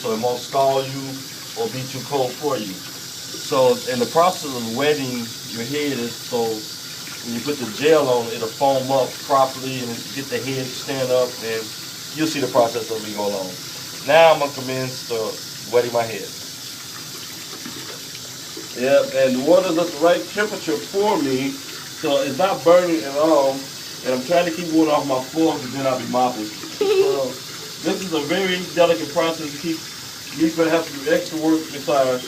so it won't scald you or be too cold for you. So in the process of wetting your head is so when you put the gel on, it'll foam up properly and get the head to stand up, and you'll see the process as we go along. Now I'm gonna commence to wetting my head. Yep, and the water's at the right temperature for me, so it's not burning at all. And I'm trying to keep water off my floor because then I'll be mopping. So this is a very delicate process to keep. You're gonna have to do extra work inside.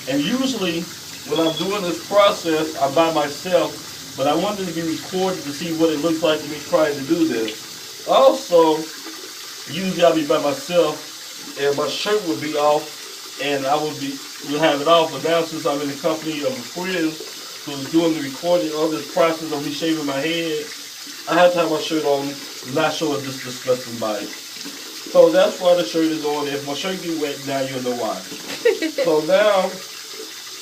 And usually, when I'm doing this process, I'm by myself, but I wanted to be recorded to see what it looks like to me trying to do this. Also, usually I'll be by myself, and my shirt will be off, and will have it off. But now, since I'm in the company of a friend who's doing the recording of this process of me shaving my head, I have to have my shirt on, not showing this disgusting body. So that's why the shirt is on. If my shirt get wet, now you'll know why. So now,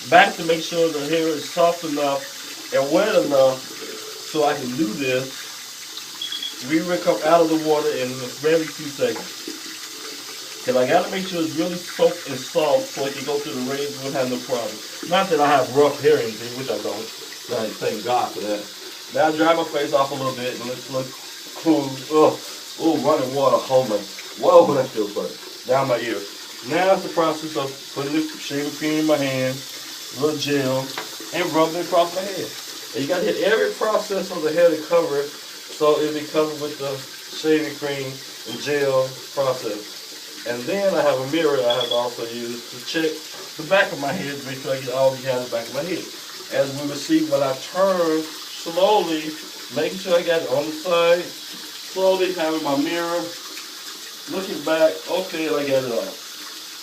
back to make sure the hair is soft enough and wet enough so I can do this. We will come out of the water in a very few seconds. Because I got to make sure it's really soaked and soft so it can go through the razor and have no problem. Not that I have rough hair or anything, which I don't. Thank God for that. Now I dry my face off a little bit and let's look cool. Oh, running water. Hold on. Whoa, that feels good. Down my ear. Now it's the process of putting the shaving cream in my hand, a little gel, and rubbing it across my head. And you got to hit every process of the hair to cover it, so it'll be covered with the shaving cream and gel process. And then I have a mirror I have to also use to check the back of my head to make sure I get all the hair in the back of my head. As we will see when I turn slowly, making sure I got it on the side, slowly having my mirror, looking back, okay, I got it off.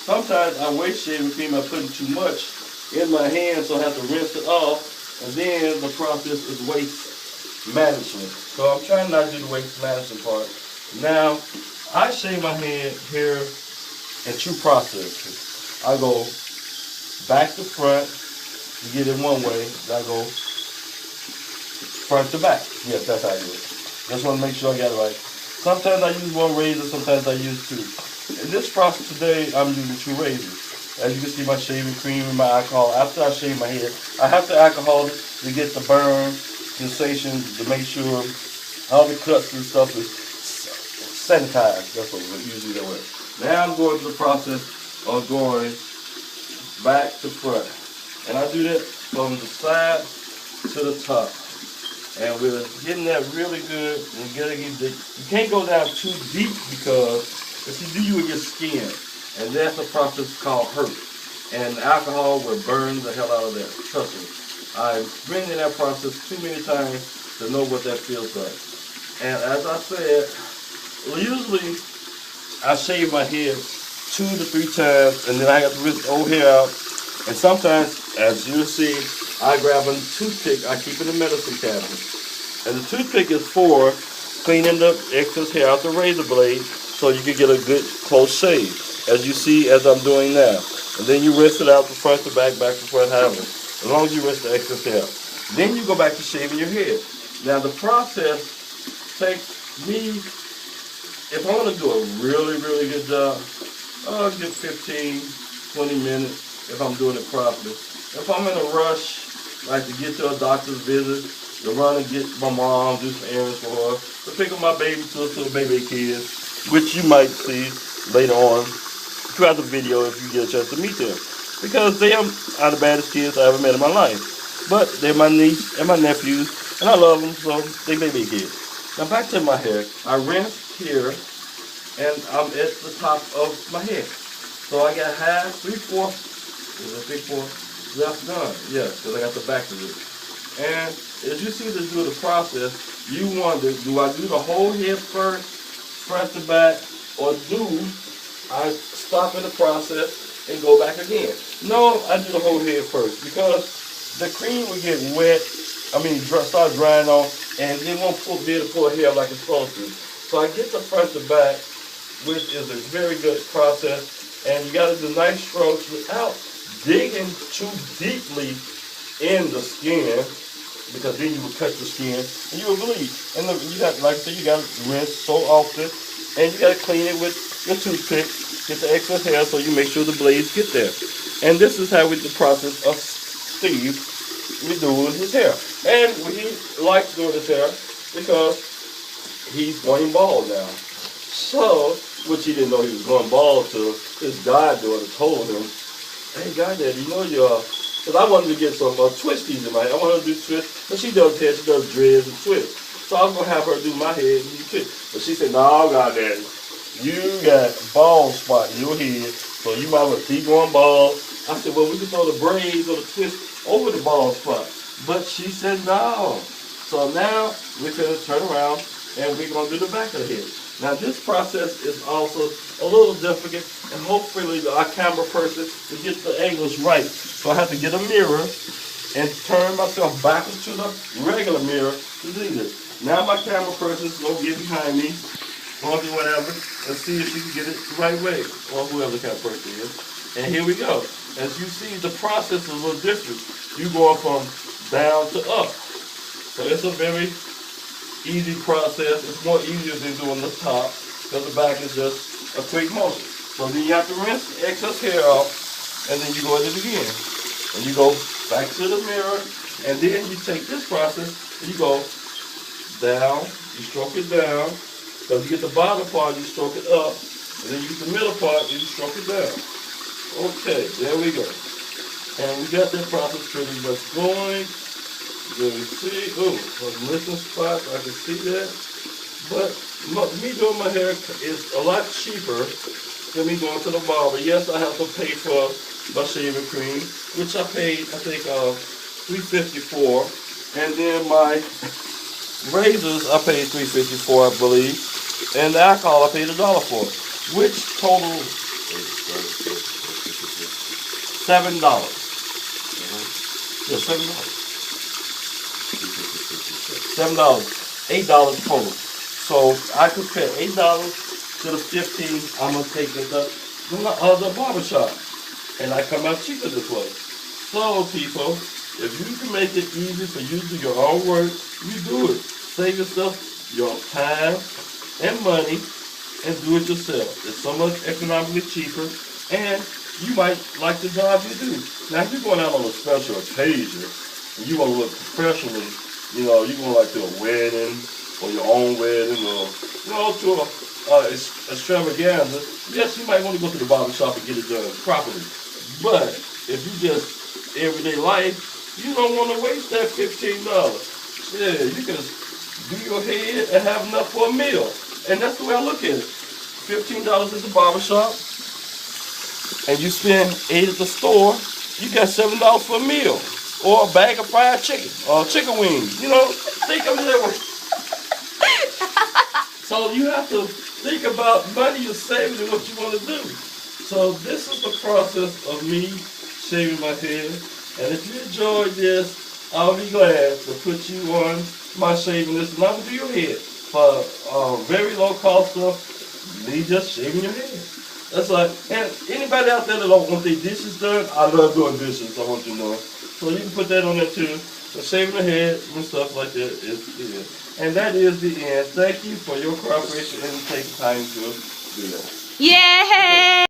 Sometimes I waste shaving cream by putting too much in my hand, so I have to rinse it off, and then the process is waste management. So I'm trying not to do the waste management part. Now, I shave my hair in two processes. I go back to front to get it one way, then I go front to back. Yes, that's how I do it. Just want to make sure I got it right. Sometimes I use one razor, sometimes I use two. In this process today, I'm using two razors. As you can see, my shaving cream and my alcohol. After I shave my head, I have to alcohol it to get the burn sensation, to make sure all the cuts and stuff is sanitized. That's what we usually do it. Now I'm going through the process of going back to front. And I do that from the side to the top. And we're getting that really good. And you can't go down too deep because if you do, you will get skin. And that's a process called hurt. And alcohol will burn the hell out of that. Trust me. I've been in that process too many times to know what that feels like. And as I said, usually I shave my head 2 to 3 times, and then I have to rinse the old hair out. And sometimes, as you'll see, I grab a toothpick I keep in the medicine cabinet. And the toothpick is for cleaning the excess hair out the razor blade so you can get a good close shave, as you see as I'm doing now. And then you rinse it out from front to back to front, however, as long as you rinse the excess hair. Then you go back to shaving your head. Now the process takes me, if I want to do a really, really good job, I'll give 15, 20 minutes if I'm doing it properly. If I'm in a rush, like to get to a doctor's visit, to run and get my mom, do some errands for her, to pick up my baby sister or baby kids, which you might see later on throughout the video if you get a chance to meet them. Because they are the baddest kids I ever met in my life. But they're my niece and my nephews, and I love them, so they baby kids. Now back to my hair. I rinse here, and I'm at the top of my head. So I got half, 3/4, is it 3/4 left done? Yes, because I got the back of it. And as you see this do the process, you wonder, do I do the whole head first, front to back, or do I stop in the process and go back again? No, I do the whole head first because the cream will get wet, start drying off, and it won't be able to pull hair like it's supposed to. So I get the front to back, which is a very good process, and you got to do nice strokes without digging too deeply in the skin, because then you will cut the skin and you will bleed. And look, you got, like I said, you got to rinse so often And you gotta clean it with your toothpick, get the excess hair so you make sure the blades get there. And this is how we the process of Steve we doing his hair. And he likes doing his hair because he's going bald now. So, which he didn't know he was going bald till his goddaughter told him, hey, goddaddy, you know you're, because I wanted to get some twisties in my hair. I want her to do twists, but she does hair, she does dreads and twists. So I was going to have her do my head and do twists. But she said, no, goddaddy, you got bald spot in your head, so you might want to keep going bald. I said, well, we can throw the braids or the twist over the bald spot. But she said, no. So now we're going to turn around and we're going to do the back of the head. Now this process is also a little difficult, and hopefully our camera person will get the angles right. So I have to get a mirror and turn myself backwards to the regular mirror to do this. Now my camera person is going to get behind me, or do whatever, and see if she can get it the right way, or whoever the camera person is. And here we go. As you see, the process is a little different. You go from down to up. So it's a very easy process. It's more easier than doing the top because the back is just a quick motion. So then you have to rinse the excess hair off, and then you go at it again. And you go back to the mirror, and then you take this process and you go down, you stroke it down. Because you get the bottom part, you stroke it up, and then you get the middle part, and you stroke it down. Okay, there we go. And we got that process pretty much going. Let me see. Oh, a missing spot. I can see that. But me doing my hair is a lot cheaper than me going to the barber. Yes, I have to pay for my shaving cream, which I paid, I think, $3.50 for. And then my razors, I paid $3.54, I believe. And the alcohol, I paid $1 for. Which total $7. Yeah, $7. $7, $8 total. So I compare $8 to the $15 I'm gonna take at the barber shop, and I come out cheaper this way. So people, if you can make it easy for you to do your own work, you do it. Save yourself your time and money, and do it yourself. It's so much economically cheaper, and you might like the job you do. Now, if you're going out on a special occasion, and you want to look professionally, you know, you're going like to a wedding, or your own wedding, or, you know, to a extravaganza, yes, you might want to go to the barber shop and get it done properly. But if you just everyday life, you don't want to waste that $15. Yeah, you can do your hair and have enough for a meal. And that's the way I look at it. $15 at the barber shop, and you spend $8 at the store, you got $7 for a meal. Or a bag of fried chicken, or chicken wings. You know, think of it that way. So you have to think about money you're saving and what you want to do. So this is the process of me shaving my head. And if you enjoyed this, I'll be glad to put you on my shaving list. And I will do your head for very low cost of me just shaving your head. That's like, and anybody out there that don't want their dishes done, I love doing dishes, I want you to know. So you can put that on there too. So shaving the head and stuff like that is good. And that is the end. Thank you for your cooperation and taking time to do that. Yay!